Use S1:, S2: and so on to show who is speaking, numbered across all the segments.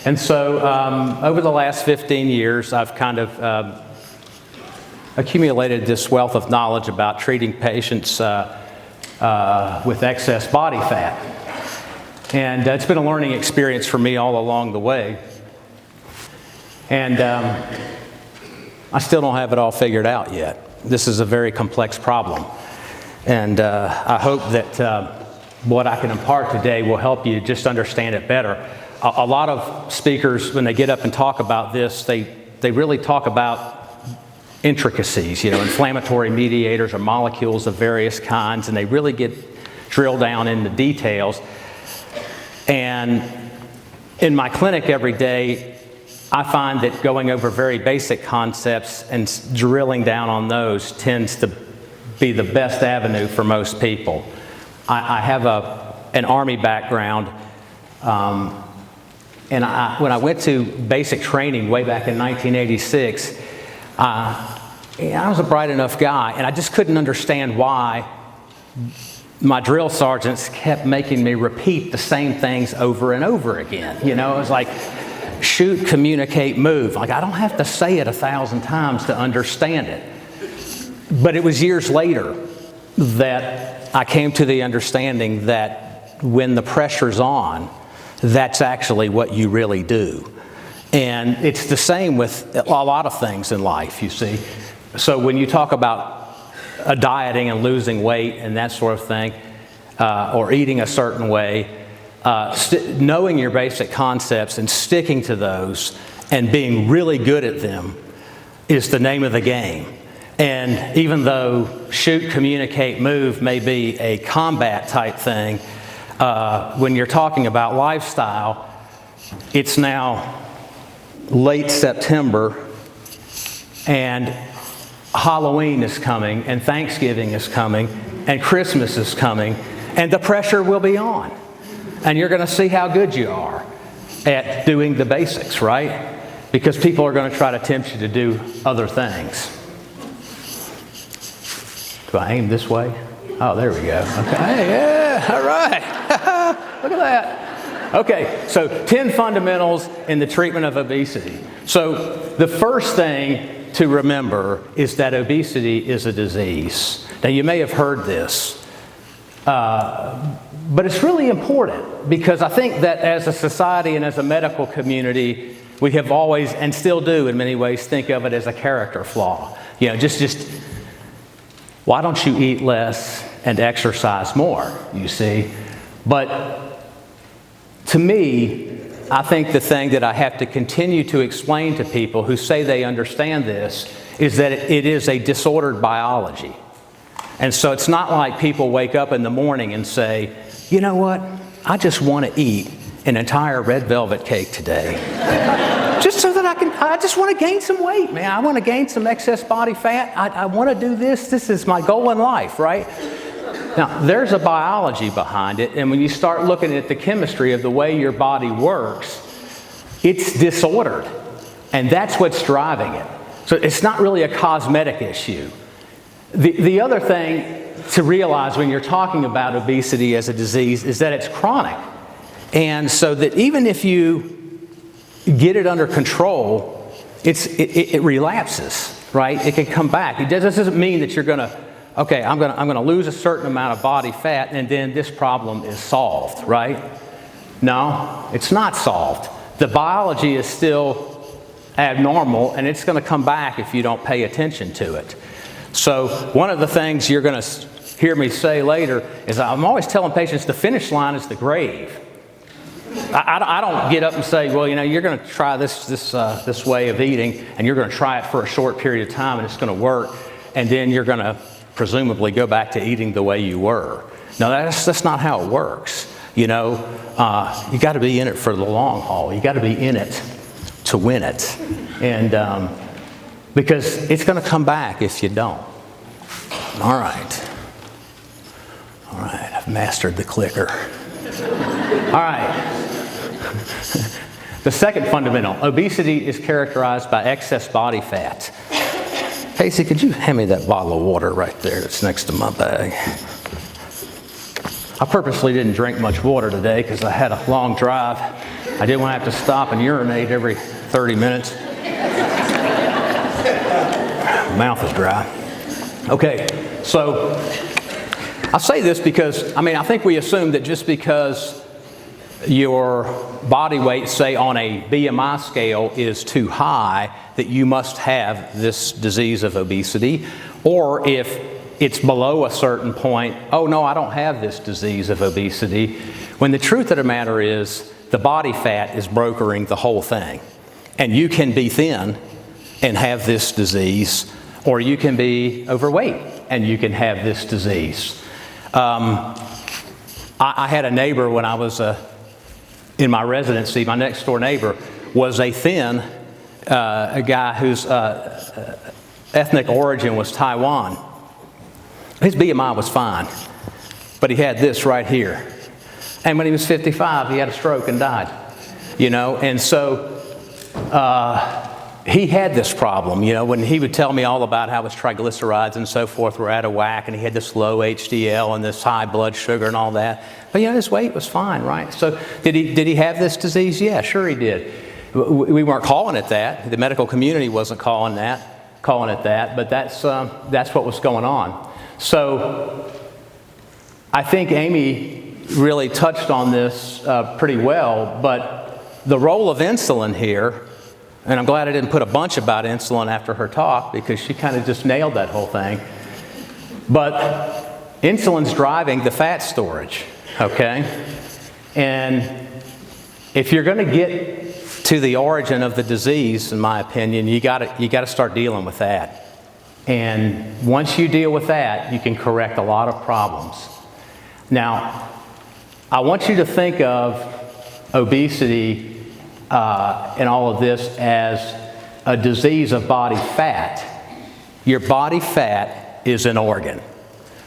S1: And so over the last 15 years, I've kind of accumulated this wealth of knowledge about treating patients with excess body fat. And it's been a learning experience for me all along the way. And I still don't have it all figured out yet. This is a very complex problem. And I hope that what I can impart today will help you just understand it better. A lot of speakers, when they get up and talk about this, they really talk about intricacies, inflammatory mediators or molecules of various kinds, and they really get drilled down into details. And in my clinic every day, I find that going over very basic concepts and drilling down on those tends to be the best avenue for most people. I have an Army background, and when I went to basic training way back in 1986, I was a bright enough guy, and I just couldn't understand why my drill sergeants kept making me repeat the same things over and over again. It was like, shoot, communicate, move. Like, I don't have to say it 1,000 times to understand it. But it was years later that I came to the understanding that when the pressure's on, that's actually what you really do. And it's the same with a lot of things in life, you see. So when you talk about dieting and losing weight and that sort of thing, or eating a certain way, knowing your basic concepts and sticking to those and being really good at them is the name of the game. And even though shoot, communicate, move may be a combat type thing, when you're talking about lifestyle, it's now late September and Halloween is coming and Thanksgiving is coming and Christmas is coming, and the pressure will be on. And you're going to see how good you are at doing the basics, right? Because people are going to try to tempt you to do other things. Do I aim this way? Oh, there we go. Okay, yeah, all right. Look at that. Okay, so 10 fundamentals in the treatment of obesity. So the first thing to remember is that obesity is a disease. Now, you may have heard this, but it's really important because I think that as a society and as a medical community, we have always, and still do in many ways, think of it as a character flaw. Just why don't you eat less and exercise more, you see? But to me, I think the thing that I have to continue to explain to people who say they understand this is that it is a disordered biology. And so it's not like people wake up in the morning and say, you know what, I just want to eat an entire red velvet cake today. Just so that I just want to gain some weight, man. I want to gain some excess body fat. I want to do this. This is my goal in life, right? Now, there's a biology behind it, and when you start looking at the chemistry of the way your body works, it's disordered, and that's what's driving it. So it's not really a cosmetic issue. The other thing to realize when you're talking about obesity as a disease is that it's chronic. And so that even if you get it under control, it relapses, right? It can come back. It doesn't mean that you're going to, okay, I'm going to lose a certain amount of body fat and then this problem is solved, right? No, it's not solved. The biology is still abnormal and it's going to come back if you don't pay attention to it. So one of the things you're going to hear me say later is I'm always telling patients the finish line is the grave. I don't get up and say, well, you're going to try this way of eating, and you're going to try it for a short period of time, and it's going to work, and then you're going to presumably go back to eating the way you were. No, that's not how it works. You got to be in it for the long haul. You got to be in it to win it, and because it's going to come back if you don't. All right, I've mastered the clicker. All right. The second fundamental, obesity is characterized by excess body fat. Casey, could you hand me that bottle of water right there that's next to my bag? I purposely didn't drink much water today because I had a long drive. I didn't want to have to stop and urinate every 30 minutes. Mouth is dry. Okay, so I say this because, I think we assume that just because your body weight, say on a BMI scale, is too high, that you must have this disease of obesity. Or if it's below a certain point, oh no, I don't have this disease of obesity. When the truth of the matter is, the body fat is brokering the whole thing. And you can be thin and have this disease, or you can be overweight and you can have this disease. I had a neighbor when I was in my residency. My next door neighbor was a thin a guy whose ethnic origin was Taiwan. His BMI was fine, but he had this right here. And when he was 55, he had a stroke and died. And so he had this problem, when he would tell me all about how his triglycerides and so forth were out of whack, and he had this low HDL and this high blood sugar and all that. But his weight was fine, right? So did he have this disease? Yeah, sure he did. We weren't calling it that. The medical community wasn't calling it that, but that's what was going on. So I think Amy really touched on this pretty well, but the role of insulin here, and I'm glad I didn't put a bunch about insulin after her talk, because she kind of just nailed that whole thing. But insulin's driving the fat storage, okay? And if you're going to get to the origin of the disease, in my opinion, you got to start dealing with that. And once you deal with that, you can correct a lot of problems. Now, I want you to think of obesity and all of this as a disease of body fat. Your body fat is an organ.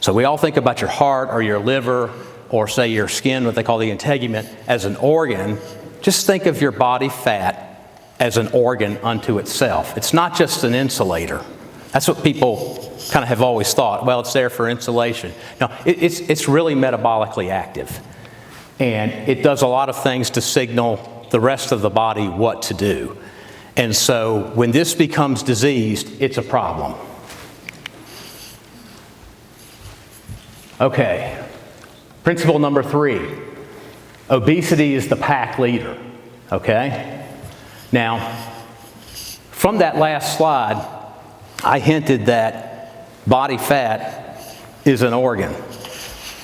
S1: So we all think about your heart or your liver or say your skin, what they call the integument, as an organ. Just think of your body fat as an organ unto itself. It's not just an insulator. That's what people kind of have always thought. Well, it's there for insulation. No, it's really metabolically active. And it does a lot of things to signal the rest of the body what to do. And so when this becomes diseased, it's a problem. Okay, principle number 3. Obesity is the pack leader, okay? Now, from that last slide, I hinted that body fat is an organ.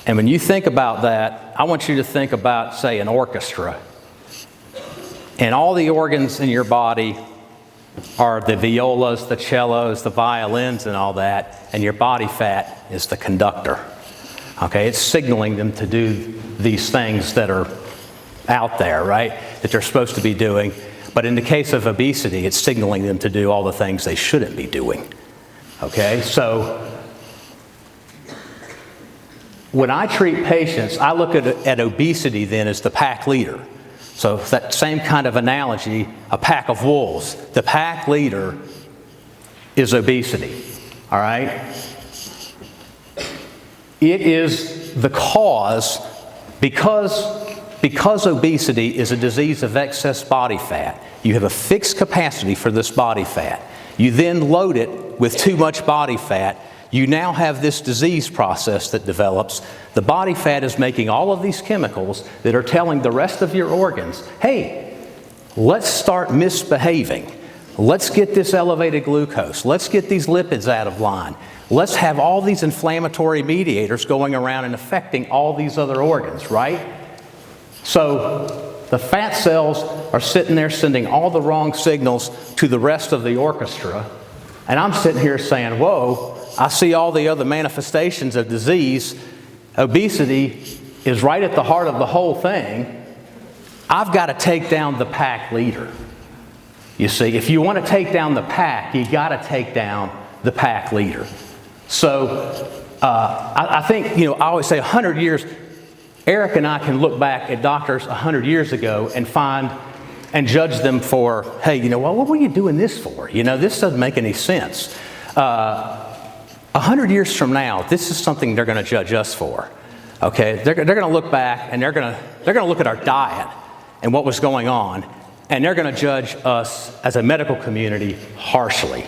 S1: And when you think about that, I want you to think about, say, an orchestra. And all the organs in your body are the violas, the cellos, the violins, and all that, and your body fat is the conductor. Okay, it's signaling them to do these things that are out there, right, that they're supposed to be doing. But in the case of obesity, it's signaling them to do all the things they shouldn't be doing. Okay, so when I treat patients, I look at obesity then as the pack leader. So that same kind of analogy, a pack of wolves. The pack leader is obesity, all right? It is the cause, because obesity is a disease of excess body fat, you have a fixed capacity for this body fat. You then load it with too much body fat. You now have this disease process that develops. The body fat is making all of these chemicals that are telling the rest of your organs, hey, let's start misbehaving. Let's get this elevated glucose. Let's get these lipids out of line. Let's have all these inflammatory mediators going around and affecting all these other organs, right? So the fat cells are sitting there sending all the wrong signals to the rest of the orchestra. And I'm sitting here saying, whoa, I see all the other manifestations of disease. Obesity is right at the heart of the whole thing. I've got to take down the pack leader. You see, if you want to take down the pack, you got to take down the pack leader. So I think, I always say 100 years, Eric and I can look back at doctors 100 years ago and find and judge them for, hey, what were you doing this for? This doesn't make any sense. 100 years from now, this is something they're going to judge us for. Okay, they're going to look back and they're going to look at our diet and what was going on, and they're going to judge us as a medical community harshly.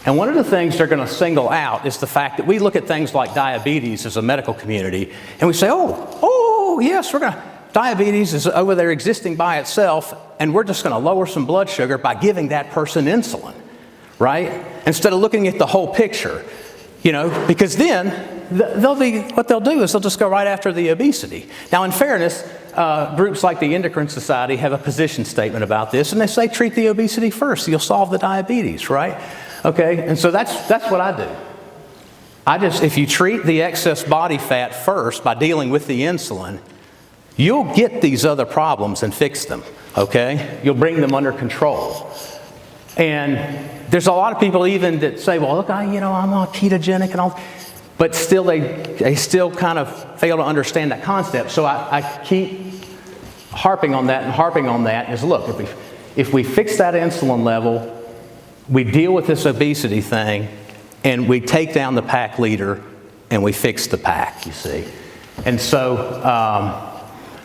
S1: And one of the things they're going to single out is the fact that we look at things like diabetes as a medical community, and we say, oh, yes, diabetes is over there existing by itself, and we're just going to lower some blood sugar by giving that person insulin, right? Instead of looking at the whole picture, because then what they'll do is they'll just go right after the obesity. Now, in fairness, groups like the Endocrine Society have a position statement about this, and they say treat the obesity first, so you'll solve the diabetes, right? Okay, and so that's what I do. If you treat the excess body fat first by dealing with the insulin, you'll get these other problems and fix them, okay? You'll bring them under control. And there's a lot of people even that say, well, look, I'm all ketogenic and all, but still they still kind of fail to understand that concept. So I keep harping on that is, look, if we fix that insulin level, we deal with this obesity thing, and we take down the pack leader, and we fix the pack, you see. And so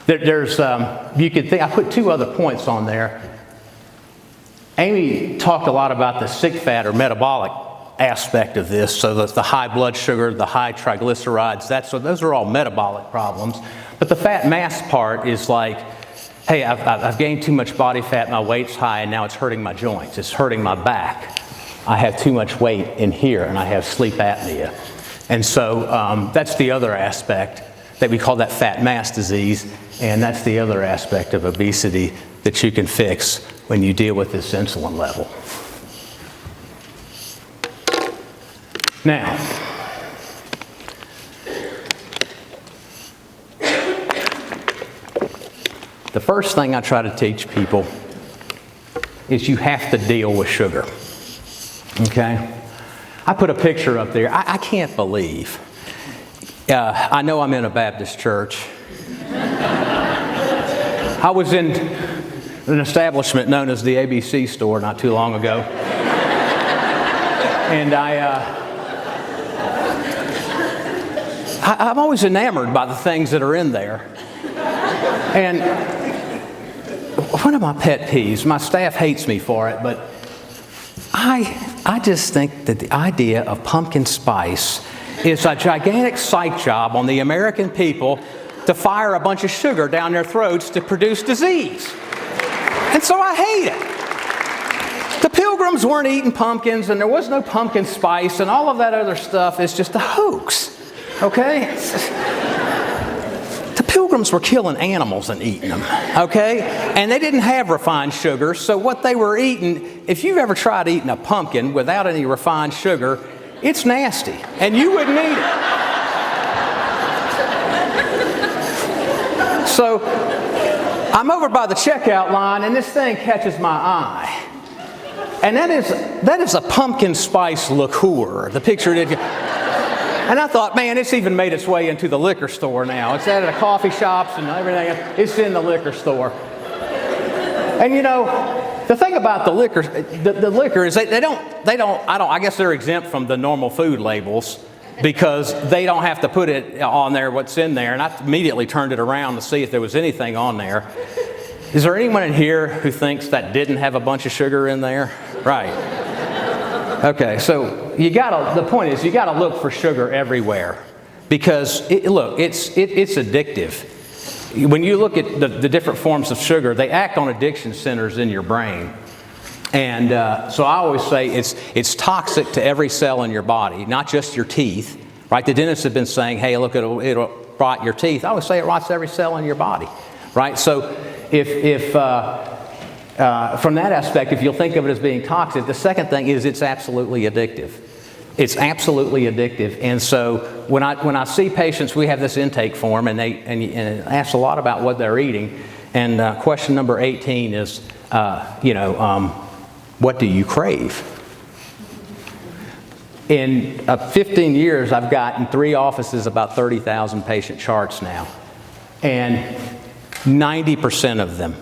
S1: you could think, I put two other points on there. Amy talked a lot about the sick fat or metabolic aspect of this, so that the high blood sugar, the high triglycerides, those are all metabolic problems. But the fat mass part is like, hey, I've gained too much body fat, my weight's high, and now it's hurting my joints, it's hurting my back. I have too much weight in here, and I have sleep apnea. And so that's the other aspect that we call that fat mass disease, and that's the other aspect of obesity that you can fix when you deal with this insulin level. Now, the first thing I try to teach people is you have to deal with sugar, okay? I put a picture up there. I can't believe. I know I'm in a Baptist church. I was in an establishment known as the ABC store not too long ago. And I'm always enamored by the things that are in there. And one of my pet peeves, my staff hates me for it, but I just think that the idea of pumpkin spice is a gigantic psych job on the American people to fire a bunch of sugar down their throats to produce disease. And so I hate it. The Pilgrims weren't eating pumpkins, and there was no pumpkin spice, and all of that other stuff is just a hoax, okay? The Pilgrims were killing animals and eating them, okay? And they didn't have refined sugar, so what they were eating, if you've ever tried eating a pumpkin without any refined sugar, it's nasty, and you wouldn't eat it. So I'm over by the checkout line, and this thing catches my eye. And that is a pumpkin spice liqueur, the picture that you... And I thought, man, it's even made its way into the liquor store now. It's at the coffee shops and everything. It's in the liquor store. And the thing about the liquor is I guess they're exempt from the normal food labels because they don't have to put it on there what's in there. And I immediately turned it around to see if there was anything on there. Is there anyone in here who thinks that didn't have a bunch of sugar in there? Right. Okay, so the point is you gotta look for sugar everywhere because it's addictive. When you look at the different forms of sugar, they act on addiction centers in your brain. And so I always say it's toxic to every cell in your body, not just your teeth, right? The dentists have been saying, hey, look, it'll rot your teeth. I always say it rots every cell in your body, right? So if from that aspect, if you'll think of it as being toxic, the second thing is it's absolutely addictive. It's absolutely addictive. And so when I see patients, we have this intake form, and it asks a lot about what they're eating. And question number 18 is, what do you crave? In 15 years, I've gotten 3 offices, about 30,000 patient charts now. And 90% of them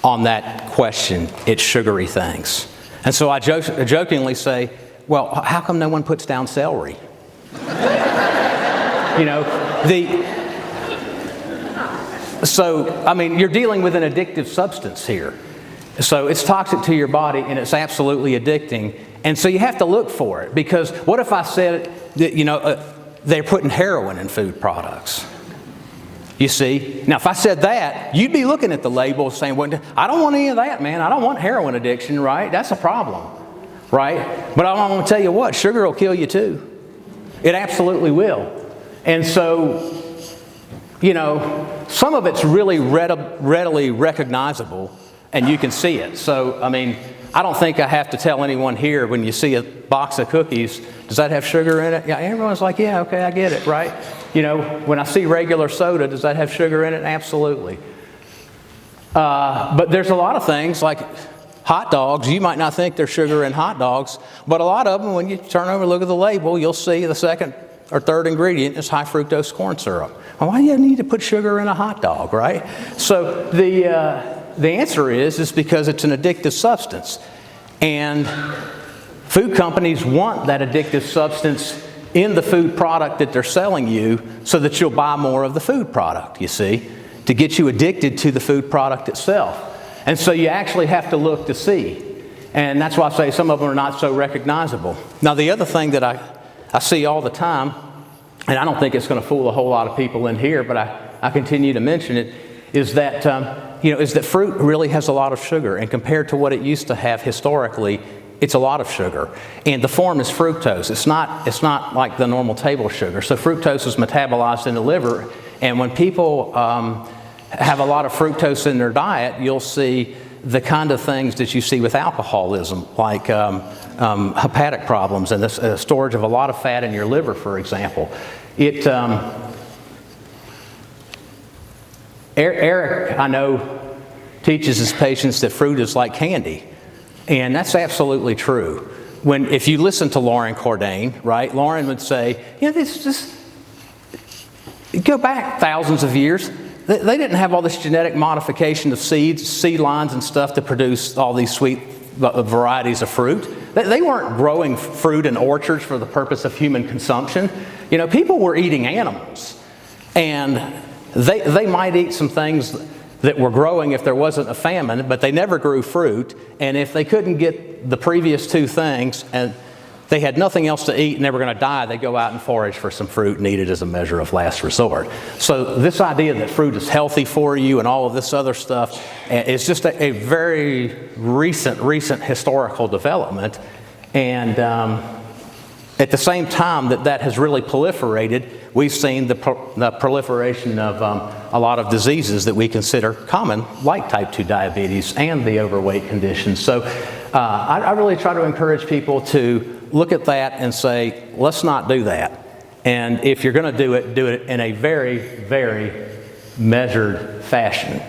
S1: on that question, it's sugary things. And so I jokingly say, well, how come no one puts down celery? So, I mean, you're dealing with an addictive substance here. So it's toxic to your body and it's absolutely addicting. And so you have to look for it, because what if I said that, they're putting heroin in food products? You see? Now, if I said that, you'd be looking at the label saying, well, I don't want any of that, man. I don't want heroin addiction, right? That's a problem, right? But I'm going to tell you what, sugar will kill you too. It absolutely will. And so, some of it's really readily recognizable, and you can see it. So, I mean, I don't think I have to tell anyone here, when you see a box of cookies, does that have sugar in it? Yeah, everyone's like, yeah, okay, I get it, right? When I see regular soda, does that have sugar in it? Absolutely. But there's a lot of things like hot dogs. You might not think there's sugar in hot dogs, but a lot of them, when you turn over and look at the label, you'll see the second or third ingredient is high fructose corn syrup. Well, why do you need to put sugar in a hot dog, right? So the answer is because it's an addictive substance. And food companies want that addictive substance in the food product that they're selling you so that you'll buy more of the food product, you see, to get you addicted to the food product itself. And so you actually have to look to see. And that's why I say some of them are not so recognizable. Now, the other thing that I see all the time, and I don't think it's going to fool a whole lot of people in here, but I continue to mention it, is that fruit really has a lot of sugar. And compared to what it used to have historically, it's a lot of sugar. And the form is fructose. It's not like the normal table sugar. So fructose is metabolized in the liver. And when people have a lot of fructose in their diet, you'll see the kind of things that you see with alcoholism, like hepatic problems and the storage of a lot of fat in your liver, for example. Eric, I know, teaches his patients that fruit is like candy. And that's absolutely true. If you listen to Lauren Cordain, right, Lauren would say, go back thousands of years. They didn't have all this genetic modification of seeds, seed lines and stuff to produce all these sweet varieties of fruit. They weren't growing fruit in orchards for the purpose of human consumption. People were eating animals. And they might eat some things that were growing if there wasn't a famine, but they never grew fruit. And if they couldn't get the previous two things and they had nothing else to eat and they were going to die, they'd go out and forage for some fruit and eat it as a measure of last resort. So this idea that fruit is healthy for you and all of this other stuff is just a very recent historical development. And at the same time that has really proliferated, we've seen the proliferation of a lot of diseases that we consider common, like type 2 diabetes and the overweight condition. So I really try to encourage people to look at that and say, let's not do that. And if you're going to do it in a very, very measured fashion.